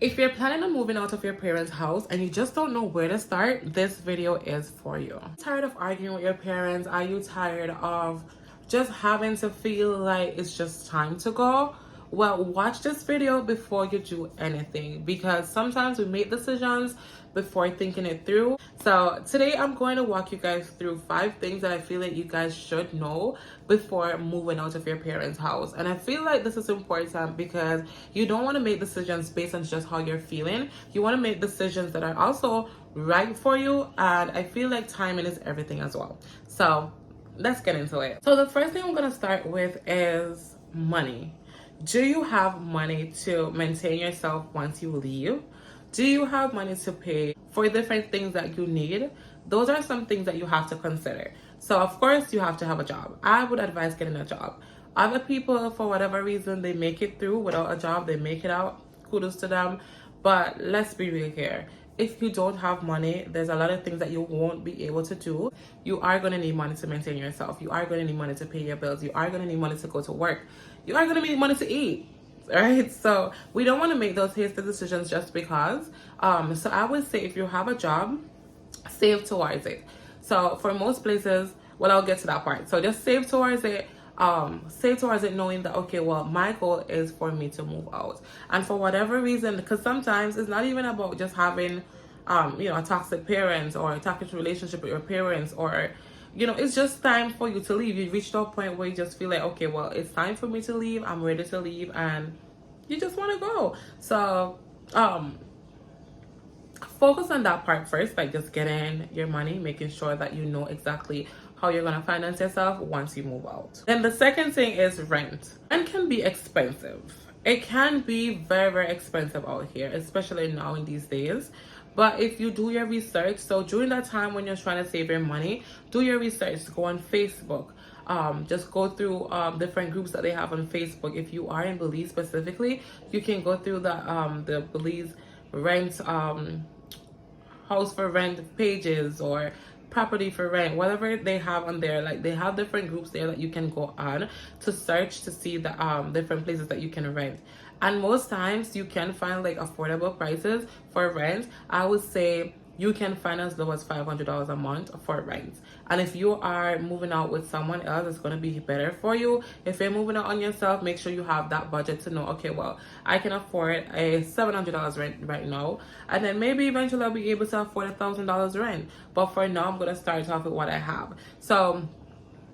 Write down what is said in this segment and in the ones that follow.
If you're planning on moving out of your parents' house and you just don't know where to start, this video is for you. Tired of arguing with your parents? Are you tired of just having to feel like it's just time to go? Well, watch this video before you do anything, because sometimes we make decisions before thinking it through. So today I'm going to walk you guys through 5 things that I feel like you guys should know before moving out of your parents' house. And I feel like this is important because you don't want to make decisions based on just how you're feeling. You want to make decisions that are also right for you, and I feel like timing is everything as well. So let's get into it. So the first thing I'm going to start with is money. Do you have money to maintain yourself once you leave? Do you have money to pay for different things that you need? Those are some things that you have to consider. So of course you have to have a job. I would advise getting a job. Other people, for whatever reason, they make it through without a job. They make it out. Kudos to them. But let's be real here. If you don't have money, there's a lot of things that you won't be able to do. You are going to need money to maintain yourself. You are going to need money to pay your bills. You are going to need money to go to work. You are going to need money to eat. Right? So we don't want to make those hasty decisions just because. So I would say if you have a job, save towards it. So for most places, well, I'll get to that part. So just save towards it. Save towards it knowing that, okay, well, my goal is for me to move out. And for whatever reason, because sometimes it's not even about just having, a toxic parent or a toxic relationship with your parents, or, it's just time for you to leave. You reach to a point where you just feel like, okay, well, it's time for me to leave. I'm ready to leave. And you just want to go. So, focus on that part first, like just getting your money, making sure that you know exactly how you're going to finance yourself once you move out. Then the second thing is rent. Rent can be expensive. It can be very, very expensive out here, especially now in these days. But if you do your research, so during that time when you're trying to save your money, do your research. Go on Facebook. Just go through different groups that they have on Facebook. If you are in Belize specifically, you can go through the Belize rent house for rent pages or property for rent, whatever they have on there. Like, they have different groups there that you can go on to search to see the different places that you can rent. And most times you can find like affordable prices for rent. I would say you can find as low as $500 a month for rent. And if you are moving out with someone else, it's going to be better for you. If you're moving out on yourself, make sure you have that budget to know, okay, well, I can afford a $700 rent right now. And then maybe eventually I'll be able to afford $1,000 rent. But for now, I'm going to start off with what I have. So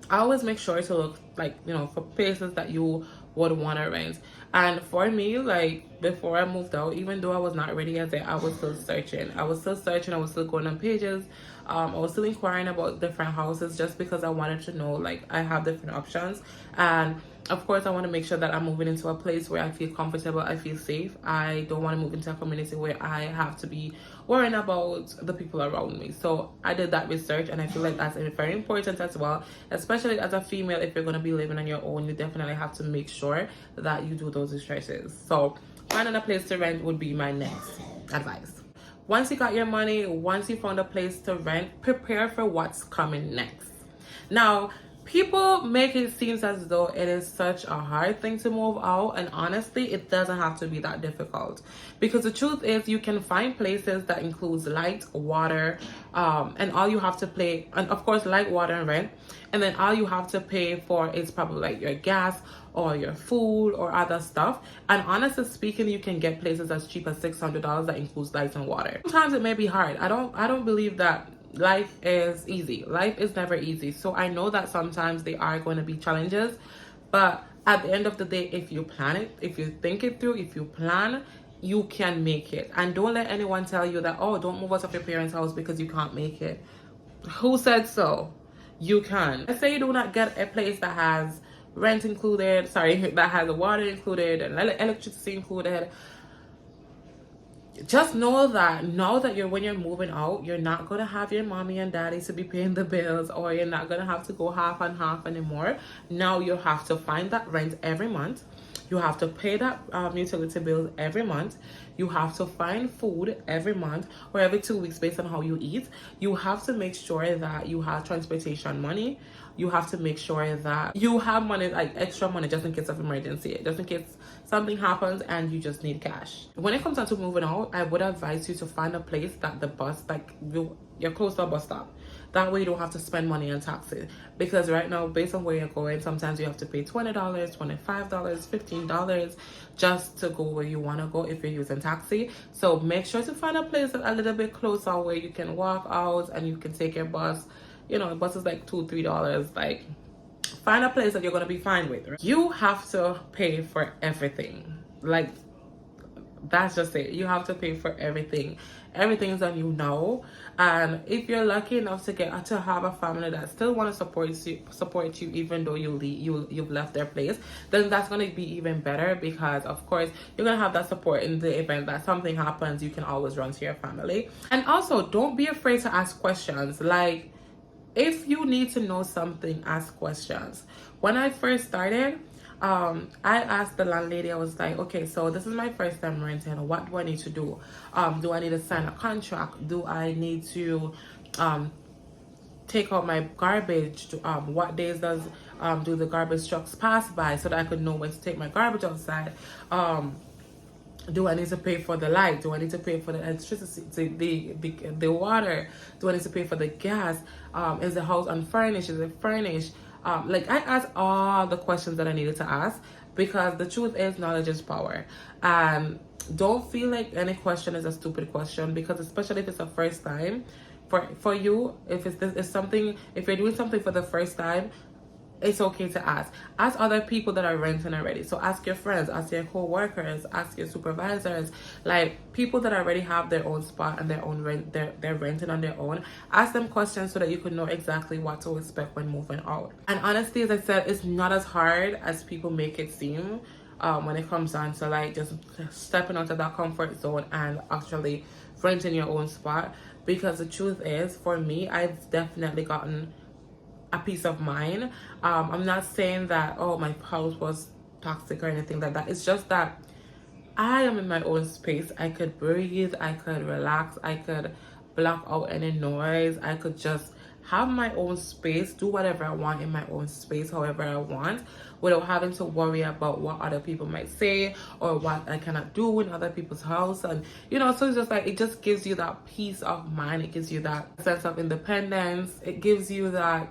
I always make sure to look like, for places that you would want to rent. And for me, like, before I moved out, even though I was not ready as I was still searching. I was still going on pages. I was still inquiring about different houses just because I wanted to know, like, I have different options. And of course, I want to make sure that I'm moving into a place where I feel comfortable, I feel safe. I don't want to move into a community where I have to be worrying about the people around me. So I did that research, and I feel like that's very important as well, especially as a female. If you're going to be living on your own, you definitely have to make sure that you do those researches. So finding a place to rent would be my next advice. Once you got your money, once you found a place to rent, prepare for what's coming next. Now, people make it seem as though it is such a hard thing to move out, and honestly, it doesn't have to be that difficult. Because the truth is, you can find places that includes light, water, and all you have to pay, and of course, light, water, and rent. And then all you have to pay for is probably like your gas or your food or other stuff. And honestly speaking, you can get places as cheap as $600 that includes lights and water. Sometimes it may be hard. I don't believe that life is easy. Life is never easy. So I know that sometimes there are going to be challenges, but at the end of the day, if you plan it, if you think it through, if you plan, you can make it. And don't let anyone tell you that, oh, don't move out of your parents' house because you can't make it. Who said so? You can. Let's say you do not get a place that has rent included, that has the water included and electricity included. Just know that when you're moving out, you're not going to have your mommy and daddy to be paying the bills, or you're not going to have to go half and half anymore. Now you have to find that rent every month. You have to pay that utility bill every month. You have to find food every month or every 2 weeks based on how you eat. You have to make sure that you have transportation money. You have to make sure that you have money, like extra money, just in case of emergency, just in case something happens and you just need cash. When it comes down to moving out, I would advise you to find a place that the bus, like you're close to a bus stop. That way you don't have to spend money on taxis. Because right now, based on where you're going, sometimes you have to pay $20, $25, $15 just to go where you want to go if you're using taxi. So make sure to find a place a little bit closer where you can walk out and you can take your bus. You know, the bus is like $2, $3. Like, find a place that you're gonna be fine with. Right? You have to pay for everything. Like, that's just it. You have to pay for everything. Everything's on you now. And if you're lucky enough to have a family that still want to support you even though you've left their place, then that's gonna be even better, because of course you're gonna have that support in the event that something happens. You can always run to your family. And also, don't be afraid to ask questions. Like, if you need to know something, ask questions. When I first started, I asked the landlady, I was like, okay, so this is my first time renting. What do I need to do? Do I need to sign a contract? Do I need to take out my garbage? What days do the garbage trucks pass by so that I could know when to take my garbage outside? Do I need to pay for the light? Do I need to pay for the electricity, the water? Do I need to pay for the gas? Is the house unfurnished? Is it furnished? Like, I asked all the questions that I needed to ask, because the truth is, knowledge is power. And don't feel like any question is a stupid question, because especially if it's the first time for you, if you're doing something for the first time, it's okay to ask. Ask other people that are renting already. So ask your friends, ask your co-workers, ask your supervisors, like people that already have their own spot and their own rent, they're renting on their own. Ask them questions so that you can know exactly what to expect when moving out. And honestly, as I said, it's not as hard as people make it seem when it comes down to like just stepping out of that comfort zone and actually renting your own spot. Because the truth is, for me, I've definitely gotten a peace of mind. I'm not saying that, oh, my house was toxic or anything like that. It's just that I am in my own space. I could breathe, I could relax, I could block out any noise, I could just have my own space, do whatever I want in my own space, however I want, without having to worry about what other people might say or what I cannot do in other people's house. And so it's just like, it just gives you that peace of mind. It gives you that sense of independence. It gives you that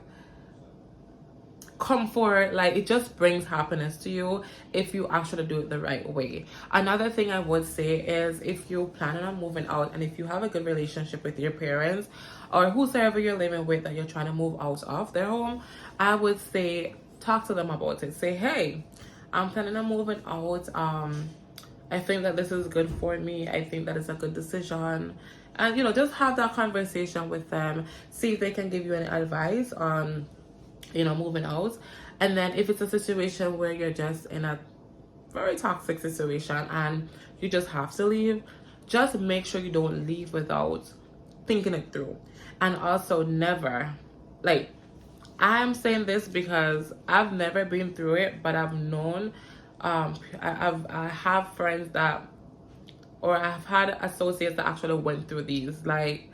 comfort. Like, it just brings happiness to you if you actually do it the right way. Another thing I would say is, if you're planning on moving out and if you have a good relationship with your parents or whosoever you're living with that you're trying to move out of their home, I would say talk to them about it. Say, hey, I'm planning on moving out. I think that this is good for me. I think that it's a good decision. And just have that conversation with them. See if they can give you any advice on moving out. And then if it's a situation where you're just in a very toxic situation and you just have to leave, just make sure you don't leave without thinking it through. And also, never, like, I'm saying this because I've never been through it, but I've known, I have friends that, or I've had associates that actually went through these. Like,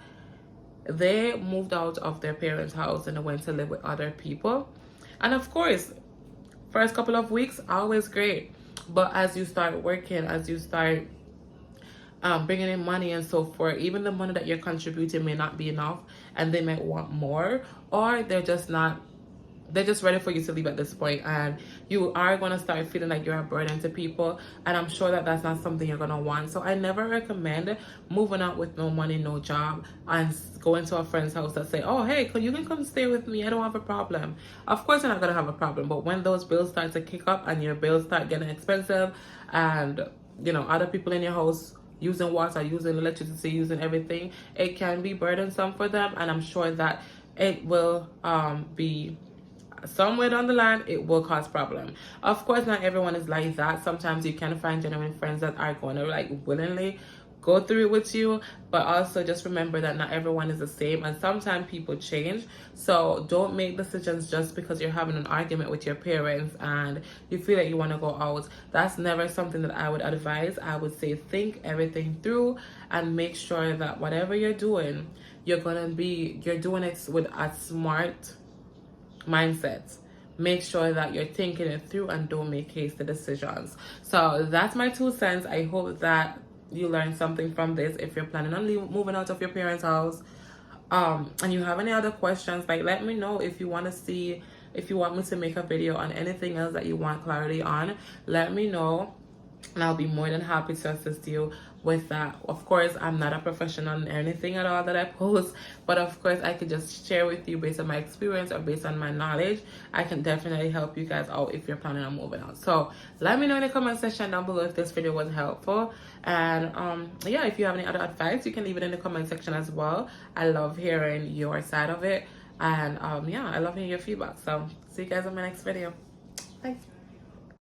they moved out of their parents' house and they went to live with other people. And of course, first couple of weeks, always great. But as you start working, as you start bringing in money and so forth, even the money that you're contributing may not be enough, and they might want more, or they're just ready for you to leave at this point, and you are going to start feeling like you're a burden to people. And I'm sure that that's not something you're going to want. So I never recommend moving out with no money, no job, and going to a friend's house that say, oh, hey, you can come stay with me, I don't have a problem. Of course you're not going to have a problem, but when those bills start to kick up and your bills start getting expensive, and other people in your house using water, using electricity, using everything, it can be burdensome for them. And I'm sure that it will be somewhere down the line, it will cause problem. Of course, not everyone is like that. Sometimes you can find genuine friends that are going to like willingly go through it with you, but also just remember that not everyone is the same, and sometimes people change. So don't make decisions just because you're having an argument with your parents and you feel like you want to go out. That's never something that I would advise. I would say think everything through and make sure that whatever you're doing, you're doing it with a smart mindset. Make sure that you're thinking it through and don't make hasty decisions. So that's my 2 cents. I hope that you learned something from this. If you're planning on moving out of your parents' house, and you have any other questions, like, let me know. If you want me to make a video on anything else that you want clarity on, let me know, and I'll be more than happy to assist you with that. Of course, I'm not a professional in anything at all that I post, but of course I could just share with you based on my experience or based on my knowledge. I can definitely help you guys out if you're planning on moving out. So let me know in the comment section down below if this video was helpful, and yeah, if you have any other advice, you can leave it in the comment section as well. I love hearing your side of it, and yeah, I love hearing your feedback. So see you guys in my next video. Bye.